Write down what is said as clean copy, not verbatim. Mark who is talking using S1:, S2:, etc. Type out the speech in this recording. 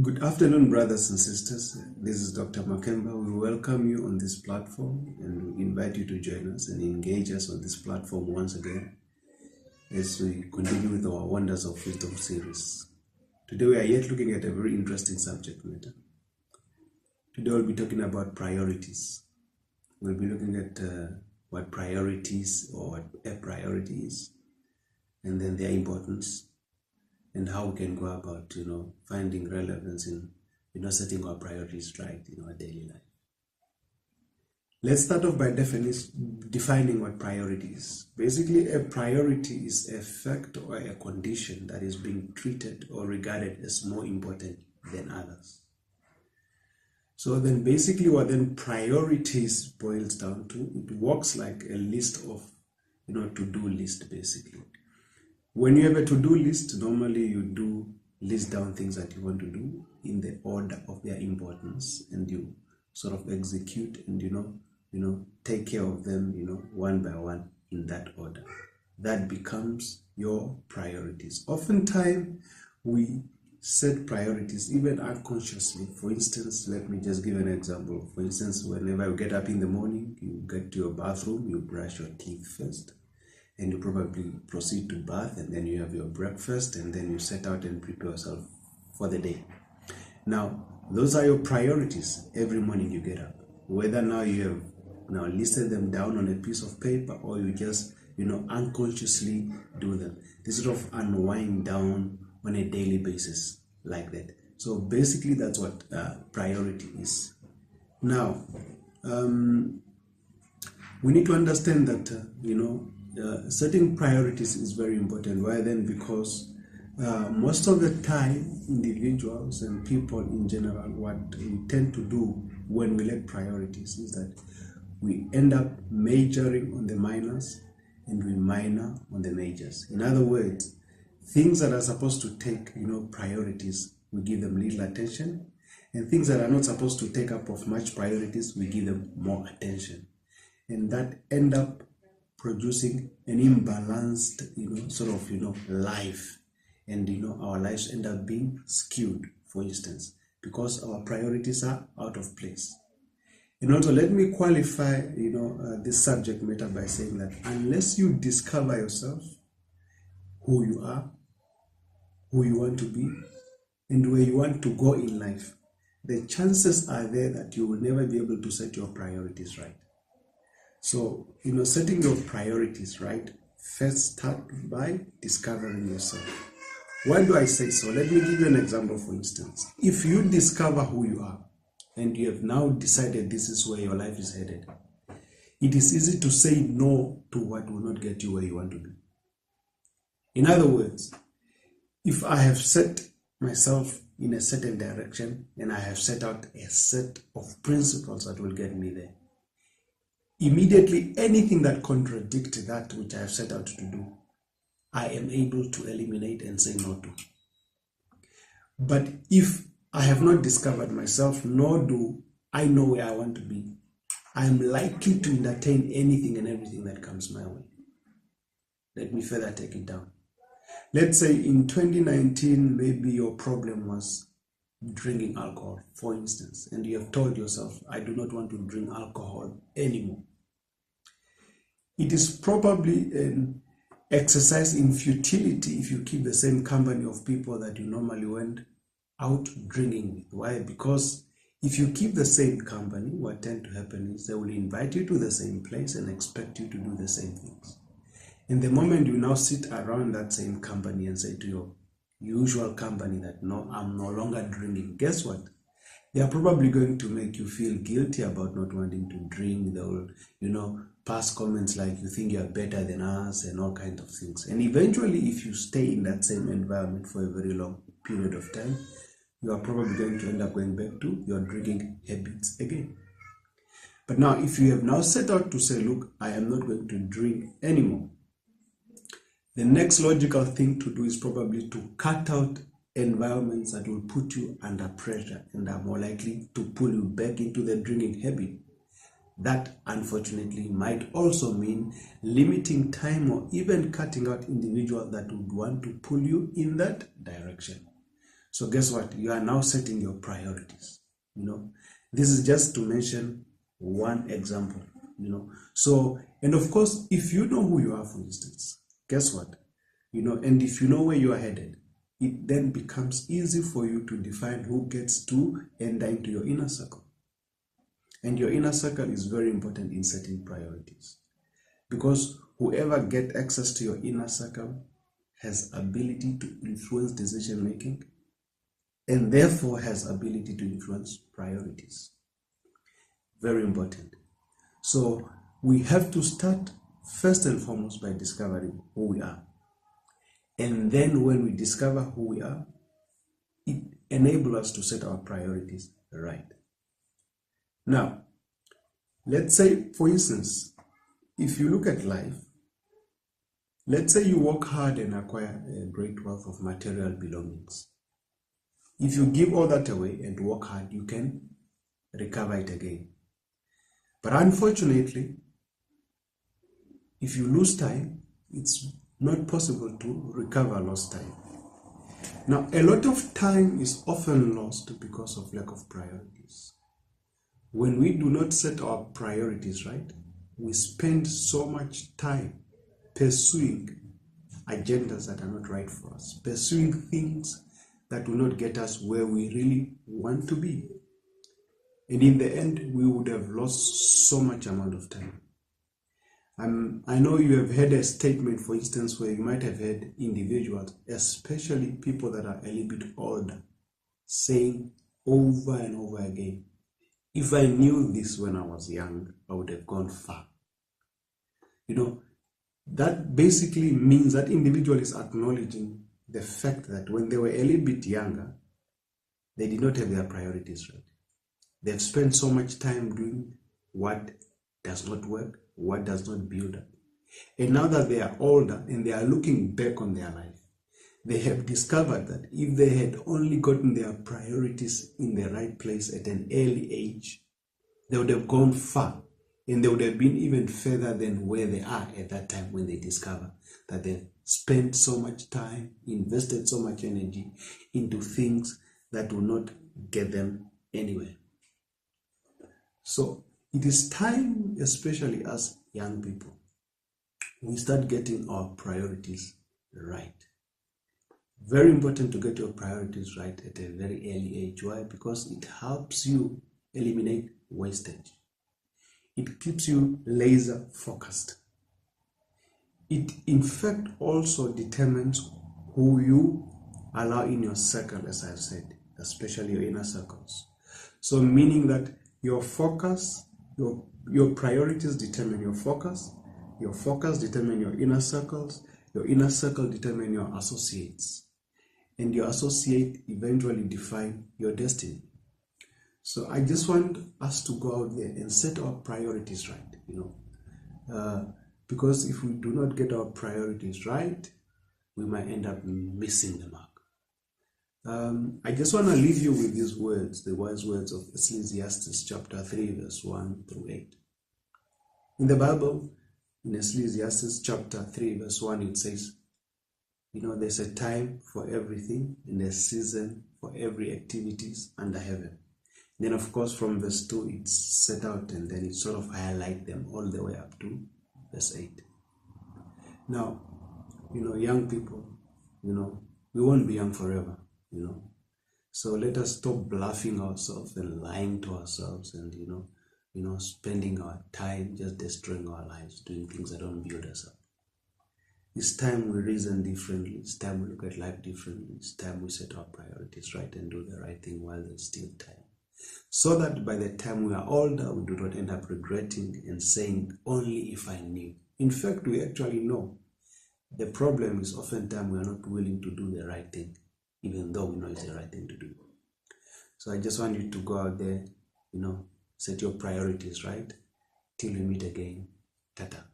S1: Good afternoon, brothers and sisters. This is Dr. Makemba. We welcome you on this platform and we invite you to join us and engage us on this platform once again as we continue with our Wonders of Wisdom series. Today we are yet looking at a very interesting subject matter. Today we'll be talking about priorities. We'll be looking at what priorities or what a priority is, and then their importance, and how we can go about, finding relevance in, setting our priorities right in our daily life. Let's start off by defining what priority is. Basically, a priority is a fact or a condition that is being treated or regarded as more important than others. So then basically what then priorities boils down to, it works like a list of, to-do list basically. When you have a to-do list, normally you do list down things that you want to do in the order of their importance, and you sort of execute and take care of them, one by one in that order. That becomes your priorities. Oftentimes we set priorities even unconsciously. For instance, let me just give an example. For instance, whenever you get up in the morning, you get to your bathroom, you brush your teeth first, and you probably proceed to bath, and then you have your breakfast, and then you set out and prepare yourself for the day. Now, those are your priorities every morning you get up. Whether now you have listed them down on a piece of paper, or you just, unconsciously do them. This sort of unwind down on a daily basis like that. So basically that's what priority is. Now, we need to understand that, setting priorities is very important. Why then? Because most of the time, individuals and people in general, what we tend to do when we let priorities is that we end up majoring on the minors and we minor on the majors. In other words, things that are supposed to take, priorities, we give them little attention, and things that are not supposed to take up of much priorities, we give them more attention, and that end up producing an imbalanced, life, and our lives end up being skewed, for instance, because our priorities are out of place. And also, let me qualify, this subject matter by saying that unless you discover yourself, who you are, who you want to be, and where you want to go in life, the chances are there that you will never be able to set your priorities right. So, setting your priorities right, first start by discovering yourself. Why do I say so? Let me give you an example, for instance. If you discover who you are, and you have now decided this is where your life is headed, it is easy to say no to what will not get you where you want to be. In other words, if I have set myself in a certain direction and I have set out a set of principles that will get me there, immediately anything that contradicts that which I have set out to do, I am able to eliminate and say no to. But if I have not discovered myself, nor do I know where I want to be, I am likely to entertain anything and everything that comes my way. Let me further take it down. Let's say in 2019, maybe your problem was drinking alcohol, for instance, and you have told yourself, I do not want to drink alcohol anymore. It is probably an exercise in futility if you keep the same company of people that you normally went out drinking with. Why? Because if you keep the same company, what tends to happen is they will invite you to the same place and expect you to do the same things. And the moment you now sit around that same company and say to your usual company that, no, I'm no longer drinking, guess what? They are probably going to make you feel guilty about not wanting to drink. They will, pass comments like, you think you're better than us and all kinds of things. And eventually, if you stay in that same environment for a very long period of time, you are probably going to end up going back to your drinking habits again. But now, if you have now set out to say, look, I am not going to drink anymore, the next logical thing to do is probably to cut out environments that will put you under pressure and are more likely to pull you back into the drinking habit. That, unfortunately, might also mean limiting time or even cutting out individuals that would want to pull you in that direction. So guess what? You are now setting your priorities. This is just to mention one example. So, and of course, if you know who you are, for instance, guess what? And if you know where you are headed, it then becomes easy for you to define who gets to enter into your inner circle. And your inner circle is very important in setting priorities, because whoever gets access to your inner circle has ability to influence decision making, and therefore has ability to influence priorities. Very important. So we have to start first and foremost by discovering who we are. And then when we discover who we are, it enables us to set our priorities right. Now, let's say, for instance, if you look at life, let's say you work hard and acquire a great wealth of material belongings. If you give all that away and work hard, you can recover it again. But unfortunately, if you lose time, it's not possible to recover lost time. Now, a lot of time is often lost because of lack of priorities. When we do not set our priorities right, we spend so much time pursuing agendas that are not right for us, pursuing things that will not get us where we really want to be. And in the end, we would have lost so much amount of time. I know you have heard a statement, for instance, where you might have heard individuals, especially people that are a little bit older, saying over and over again, if I knew this when I was young, I would have gone far. That basically means that individual is acknowledging the fact that when they were a little bit younger, they did not have their priorities right. They've spent so much time doing what does not work, what does not build up. And now that they are older and they are looking back on their life, they have discovered that if they had only gotten their priorities in the right place at an early age, they would have gone far, and they would have been even further than where they are at that time when they discover that they've spent so much time, invested so much energy into things that will not get them anywhere. So it is time, especially as young people, we start getting our priorities right. Very important to get your priorities right at a very early age. Why? Because it helps you eliminate wastage. It keeps you laser focused. It in fact also determines who you allow in your circle, as I've said, especially your inner circles. So meaning that your focus, your priorities determine your focus determine your inner circles, your inner circle determine your associates, and your associate eventually define your destiny. So I just want us to go out there and set our priorities right, because if we do not get our priorities right, we might end up missing the mark. I just want to leave you with these words, the wise words of Ecclesiastes chapter 3, verse 1 through 8. In the Bible, in Ecclesiastes chapter 3, verse 1, it says, there's a time for everything and a season for every activities under heaven. Then, of course, from verse 2, it's set out and then it sort of highlights them all the way up to verse 8. Now, young people, we won't be young forever, So let us stop bluffing ourselves and lying to ourselves and, spending our time just destroying our lives, doing things that don't build us up. It's time we reason differently. It's time we look at life differently. It's time we set our priorities right and do the right thing while there's still time. So that by the time we are older, we do not end up regretting and saying, only if I knew. In fact, we actually know. The problem is oftentimes we are not willing to do the right thing, even though we know it's the right thing to do. So I just want you to go out there, set your priorities right. Till we meet again. Tata.